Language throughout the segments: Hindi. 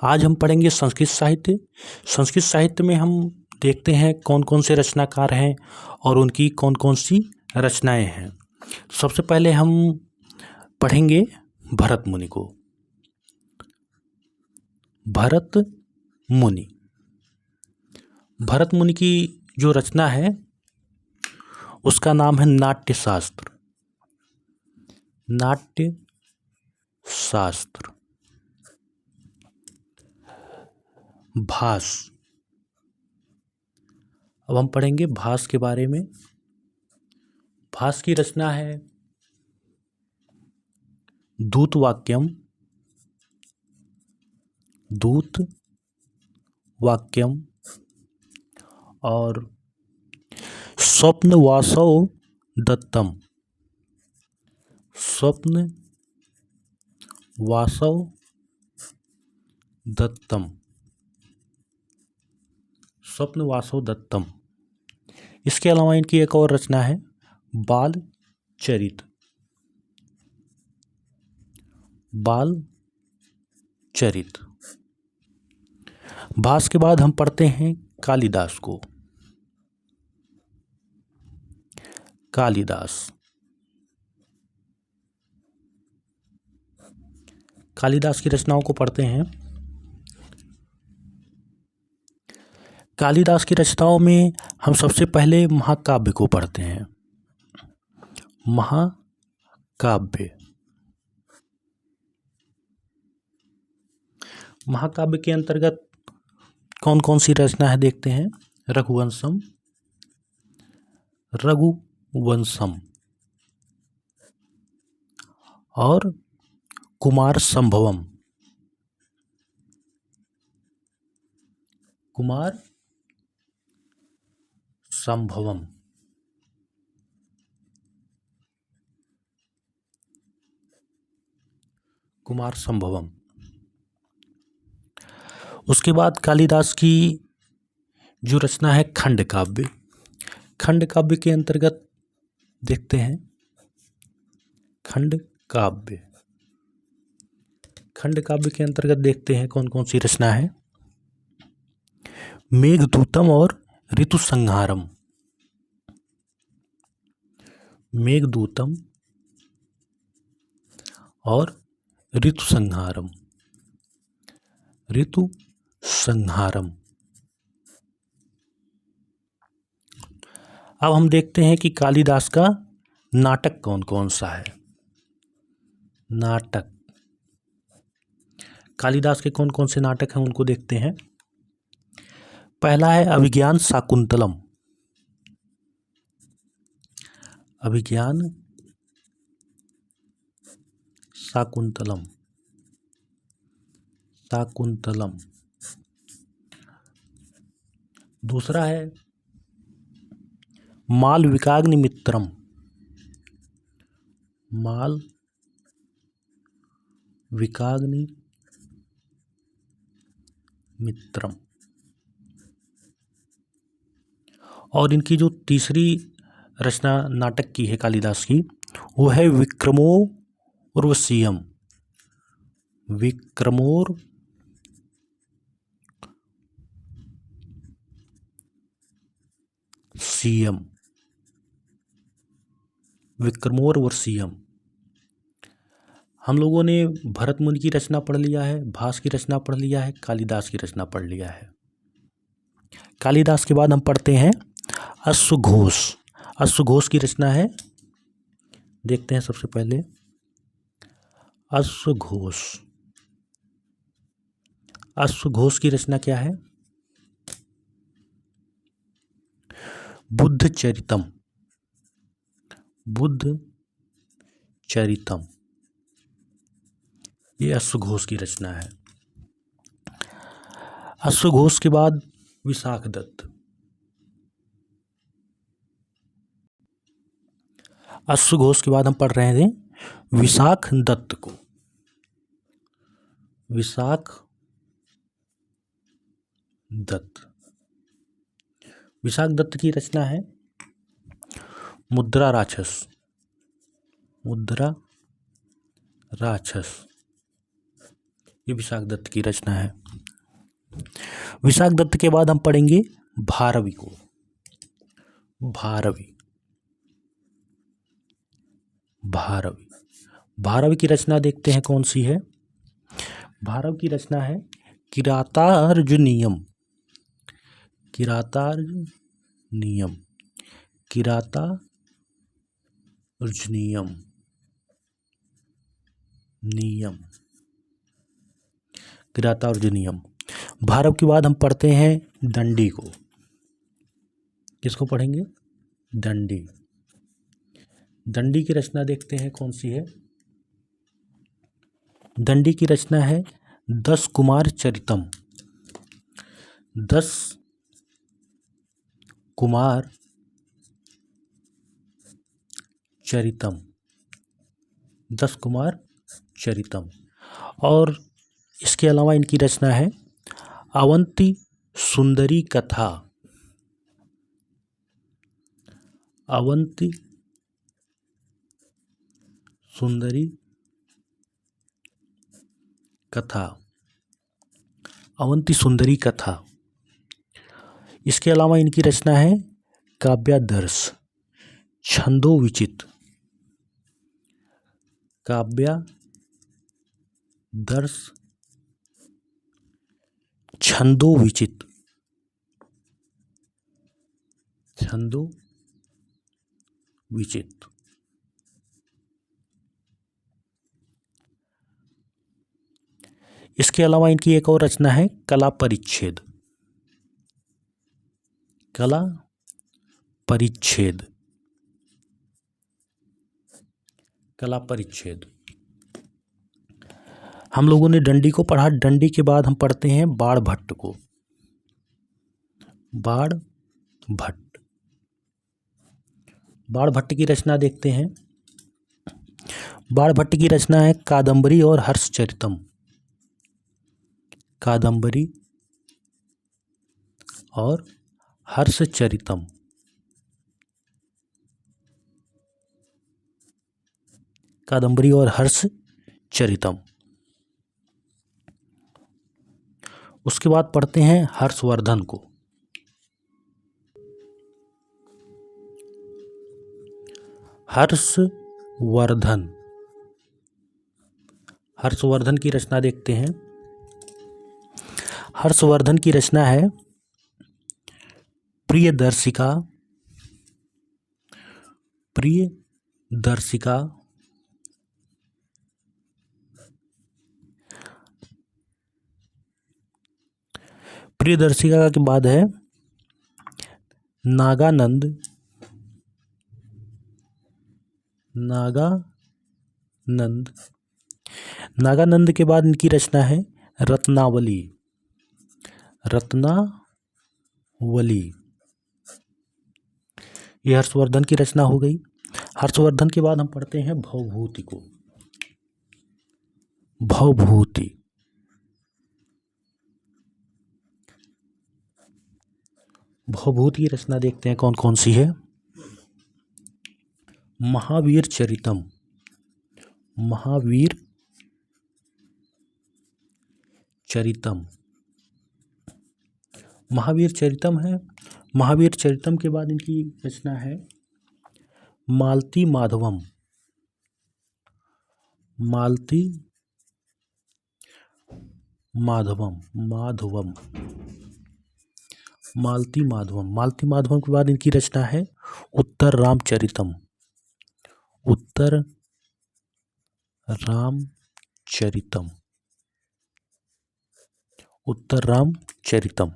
आज हम पढ़ेंगे संस्कृत साहित्य। संस्कृत साहित्य में हम देखते हैं कौन कौन से रचनाकार हैं और उनकी कौन कौन सी रचनाएं हैं। सबसे पहले हम पढ़ेंगे भरत मुनि को। भरत मुनि की जो रचना है उसका नाम है नाट्य शास्त्र। नाट्य शास्त्र। भास। अब हम पढ़ेंगे भास के बारे में। भास की रचना है दूत वाक्यम। दूत वाक्यम और स्वप्न वासव दत्तम। स्वप्न वासव दत्तम। स्वप्न वासव दत्तम। इसके अलावा इनकी एक और रचना है बाल चरित। बाल चरित। भास के बाद हम पढ़ते हैं कालिदास को। कालिदास। कालिदास की रचनाओं को पढ़ते हैं। कालिदास की रचनाओं में हम सबसे पहले महाकाव्य को पढ़ते हैं। महाकाव्य। महाकाव्य के अंतर्गत कौन कौन सी रचना है देखते हैं। रघुवंशम। रघुवंशम और कुमार संभवम। कुमार संभवम। कुमार संभवम। उसके बाद कालिदास की जो रचना है खंड काव्य। खंड काव्य के अंतर्गत देखते हैं खंड काव्य। खंड काव्य के अंतर्गत देखते हैं कौन कौन सी रचना है। मेघदूतम और ऋतु संहारम। मेघदूतम और ऋतु संहारम। ऋतु संहारम। अब हम देखते हैं कि कालिदास का नाटक कौन कौन सा है। नाटक। कालिदास के कौन कौन से नाटक हैं उनको देखते हैं। पहला है अभिज्ञान शाकुंतलम। अभिज्ञान शाकुंतलम। शाकुंतलम। दूसरा है मालविकाग्नि मित्रम। माल विकाग्नि मित्रम। और इनकी जो तीसरी रचना नाटक की है कालिदास की वो है विक्रमोर्वशीयम। विक्रमोर्वशीयम। विक्रमोर्वशीयम। हम लोगों ने भरत मुनि की रचना पढ़ लिया है, भास की रचना पढ़ लिया है, कालिदास की रचना पढ़ लिया है। कालिदास के बाद हम पढ़ते हैं अश्वघोष। अश्वघोष की रचना है देखते हैं सबसे पहले अश्वघोष। अश्वघोष की रचना क्या है। बुद्ध चरितम। बुद्ध चरितम। ये अश्वघोष की रचना है। अश्वघोष के बाद विशाखदत्त। अश्वघोष के बाद हम पढ़ रहे थे विशाखदत्त को। विशाखदत्त। विशाखदत्त की रचना है मुद्रा राक्षस। मुद्रा राक्षस। ये विशाख दत्त की रचना है। विशाख दत्त के बाद हम पढ़ेंगे भारवी को। भारवी भारवी भारवी की रचना देखते हैं कौन सी है। भारवी की रचना है किरातार्जुनीयम। किरातार्जुनीयम किरातार्जुनीयम नियम किरातार्जुनीयम। भारव के बाद हम पढ़ते हैं दंडी को। किसको पढ़ेंगे? दंडी। दंडी की रचना देखते हैं कौन सी है। दंडी की रचना है 10 कुमार चरितम। 10 कुमार चरितम। 10 कुमार चरितम। और इसके अलावा इनकी रचना है अवंती सुंदरी कथा। अवंती सुंदरी कथा। अवंती सुंदरी कथा। इसके अलावा इनकी रचना है काव्यादर्श छंदो विचित। काव्यादर्श छंदो विचित। छंदो विचित। इसके अलावा इनकी एक और रचना है कला परिच्छेद। कला परिच्छेद। कला परिच्छेद। हम लोगों ने डंडी को पढ़ा। डंडी के बाद हम पढ़ते हैं बाण भट्ट को। बाण भट्ट। बाण भट्ट की रचना देखते हैं। बाण भट्ट की रचना है कादंबरी और हर्षचरितम। कादंबरी और हर्षचरितम। कादंबरी और हर्षचरितम। उसके बाद पढ़ते हैं हर्षवर्धन को। हर्षवर्धन। हर्षवर्धन की रचना देखते हैं। हर्षवर्धन की रचना है प्रियदर्शिका। प्रियदर्शिका। प्रियदर्शिका के बाद है नागानंद। नागानंद। नागानंद के बाद इनकी रचना है रत्नावली। रत्नावली। यह हर्षवर्धन की रचना हो गई। हर्षवर्धन के बाद हम पढ़ते हैं भवभूति को। भवभूति। भवभूति की रचना देखते हैं कौन कौन सी है। महावीर चरितम। महावीर चरितम। महावीर चरितम है। महावीर चरितम के बाद इनकी रचना है मालती माधवम। मालती माधवम। माधवम। मालती माधवम। मालती माधवम के बाद इनकी रचना है उत्तर रामचरितम। उत्तर रामचरितम। उत्तर रामचरितम।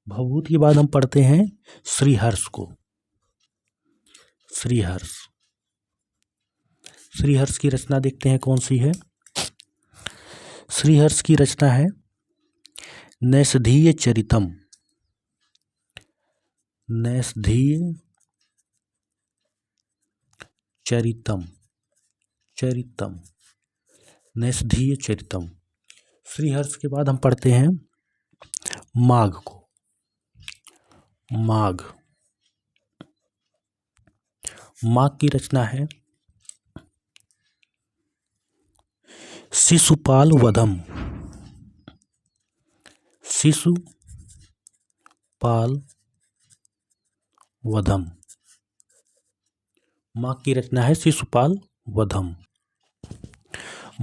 भवभूति के बाद हम पढ़ते हैं श्रीहर्ष को। श्रीहर्ष। श्रीहर्ष की रचना देखते हैं कौन सी है। श्रीहर्ष की रचना है नैषधीय चरितम। नैषधीय चरितम। चरितम। नैषधीय चरितम। श्रीहर्ष के बाद हम पढ़ते हैं माघ को। माघ। माघ की रचना है शिशुपाल वधम, शिशुपाल वधम। माक की रचना है शिशुपाल वधम।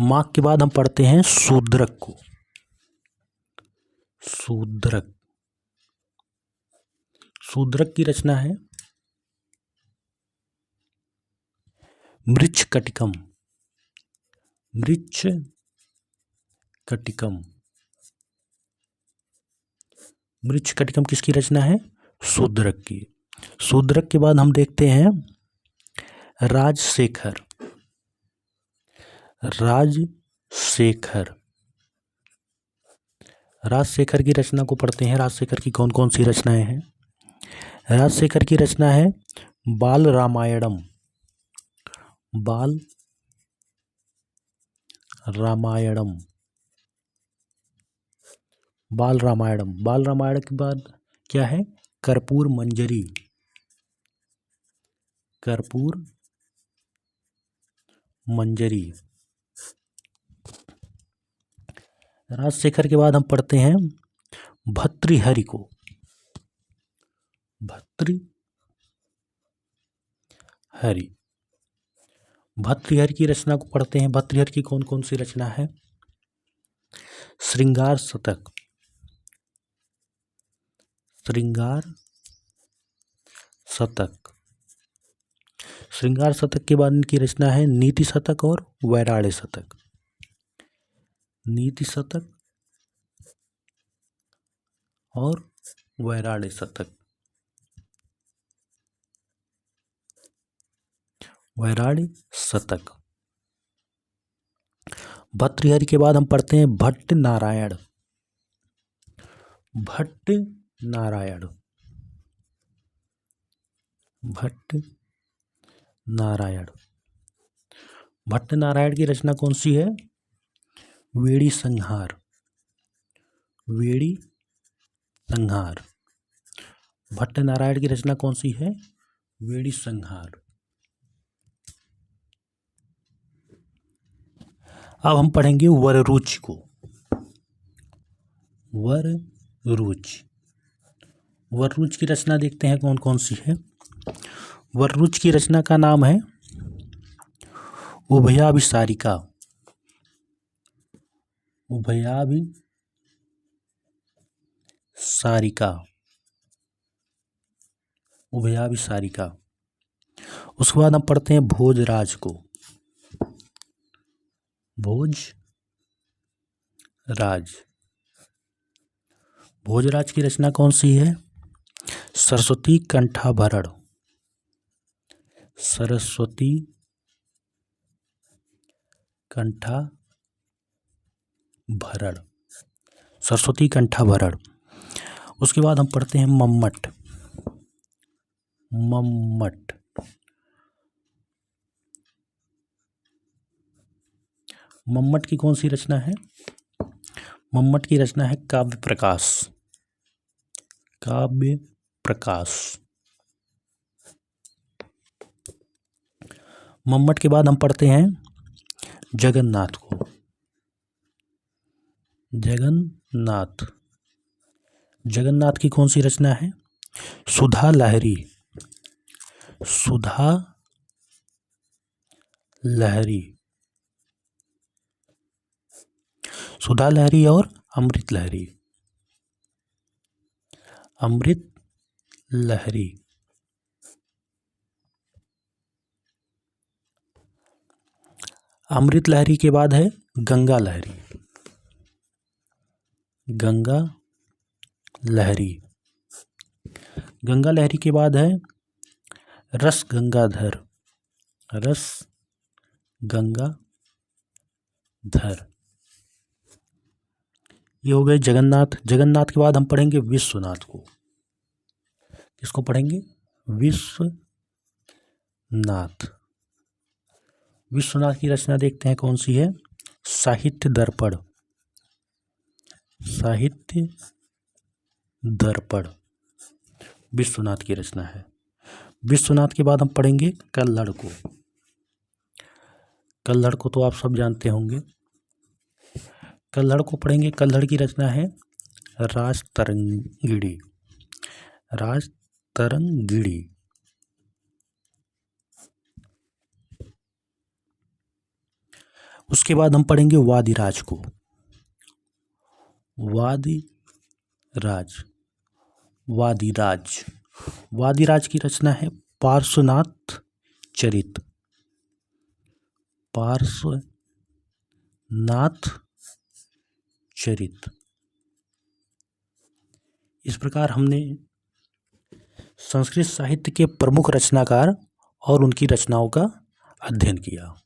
माक के बाद हम पढ़ते हैं शूद्रक को। शूद्रक, शूद्रक की रचना है मृच्छकटिकम, मृच्छकटिकम। मृच्छकटिकम किसकी रचना है? शूद्रक की। शूद्रक के बाद हम देखते हैं राजशेखर। राजशेखर, राजशेखर की रचना को पढ़ते हैं। राजशेखर की कौन कौन सी रचनाएं हैं? राजशेखर की रचना है बाल रामायणम, बाल रामायणम, बाल रामायणम। बाल रामायण के बाद क्या है? कर्पूर मंजरी, कर्पूर मंजरी। राजशेखर के बाद हम पढ़ते हैं भर्तृहरि को। भर्तृहरि, भर्तृहरि की रचना को पढ़ते हैं। भर्तृहरि की कौन कौन सी रचना है? श्रृंगार शतक, श्रृंगार शतक। श्रृंगार शतक के बाद इनकी रचना है नीति शतक और वैराण्य शतक। नीति शतक और वैराण्य शतक, वैराण्य शतक। भर्तृहरि के बाद हम पढ़ते हैं भट्ट नारायण। भट्ट नारायण, भट्ट नारायण। भट्ट नारायण की रचना कौन सी है? वेड़ी संहार, वेड़ी संहार। भट्ट नारायण की रचना कौन सी है? वेड़ी संहार। अब हम पढ़ेंगे वररुचि को। वररुचि, वररुचि की रचना देखते हैं कौन कौन सी है। वररुचि की रचना का नाम है उभयाभिसारिका, उभयाभिसारिका, उभयाभिसारिका। उसके बाद हम पढ़ते हैं भोजराज को। भोजराज, भोजराज की रचना कौन सी है? सरस्वती कंठाभरण, सरस्वती कंठाभरण, सरस्वती कंठाभरण। उसके बाद हम पढ़ते हैं मम्मट। मम्मट, मम्मट की कौन सी रचना है? मम्मट की रचना है काव्य प्रकाश, काव्य प्रकाश। मम्मट के बाद हम पढ़ते हैं जगन्नाथ को। जगन्नाथ, जगन्नाथ की कौन सी रचना है? सुधा लहरी, सुधा लहरी, सुधा लहरी और अमृत लहरी, अमृत लहरी। अमृत लहरी के बाद है गंगा लहरी, गंगा लहरी। गंगा लहरी के बाद है रस गंगाधर, रस गंगाधर। ये हो गए जगन्नाथ। जगन्नाथ के बाद हम पढ़ेंगे विश्वनाथ को। किसको पढ़ेंगे? विश्वनाथ। विश्वनाथ की रचना देखते हैं कौन सी है? साहित्य दर्पण, साहित्य दर्पण विश्वनाथ की रचना है। विश्वनाथ के बाद हम पढ़ेंगे कल्हड़ को। कल्हड़ को तो आप सब जानते होंगे। कल्हड़ को पढ़ेंगे। कल्हड़ की रचना है राजतरंगिणी। राजतरंगिणी। उसके बाद हम पढ़ेंगे वादिराज को। वादिराज। वादिराज। वादिराज की रचना है पार्श्वनाथ चरित। पार्श्वनाथ चरित। इस प्रकार हमने संस्कृत साहित्य के प्रमुख रचनाकार और उनकी रचनाओं का अध्ययन किया।